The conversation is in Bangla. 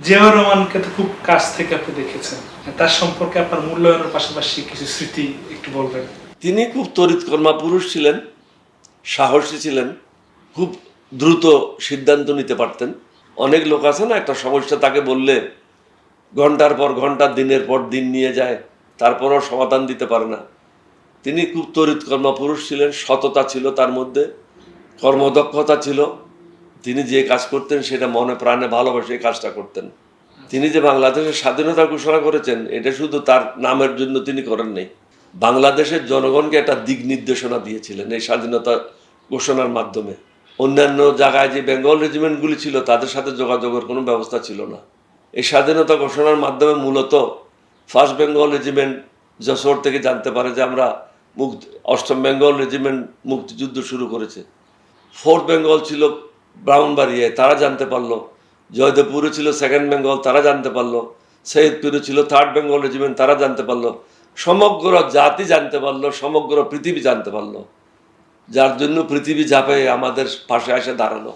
জিয়াউর রহমানকে তো খুব কাছ থেকে আপনি দেখেছেন, তার সম্পর্কে আপনার মূল্যায়নের পাশাপাশি কিছু স্মৃতি একটু বলবেন। তিনি খুব তড়িৎকর্মা পুরুষ ছিলেন, সাহসী ছিলেন, খুব দ্রুত সিদ্ধান্ত নিতে পারতেন। অনেক লোক আছে না, একটা সমস্যা তাকে বললে ঘন্টার পর ঘন্টা, দিনের পর দিন নিয়ে যায়, তারপরও সমাধান দিতে পারে না। তিনি খুব তড়িৎকর্মা পুরুষ ছিলেন, সততা ছিল তার মধ্যে, কর্মদক্ষতা ছিল। তিনি যে কাজ করতেন সেটা মনে প্রাণে ভালোবেসে কাজটা করতেন। তিনি যে বাংলাদেশের স্বাধীনতা ঘোষণা করেছেন, এটা শুধু তার নামের জন্য তিনি করেন নাই, বাংলাদেশের জনগণকে একটা দিক নির্দেশনা দিয়েছিলেন এই স্বাধীনতা ঘোষণার মাধ্যমে। অন্যান্য জায়গায় যে বেঙ্গল রেজিমেন্টগুলি ছিল তাদের সাথে যোগাযোগের কোনো ব্যবস্থা ছিল না। এই স্বাধীনতা ঘোষণার মাধ্যমে মূলত ফার্স্ট বেঙ্গল রেজিমেন্ট যশোর থেকে জানতে পারে যে আমরা অষ্টম বেঙ্গল রেজিমেন্ট মুক্তিযুদ্ধ শুরু করেছে। ফোর্থ বেঙ্গল ছিল ব্রাহ্মণবাড়িয়ায়, তারা জানতে পারলো। জয়দেবপুরে ছিল সেকেন্ড বেঙ্গল, তারা জানতে পারলো। সৈয়দপুরে ছিল থার্ড বেঙ্গল রেজিমেন্ট, তারা জানতে পারলো। সমগ্র জাতি জানতে পারলো, সমগ্র পৃথিবী জানতে পারলো, যার জন্য পৃথিবী ঝাঁপে আমাদের পাশে এসে দাঁড়ালো।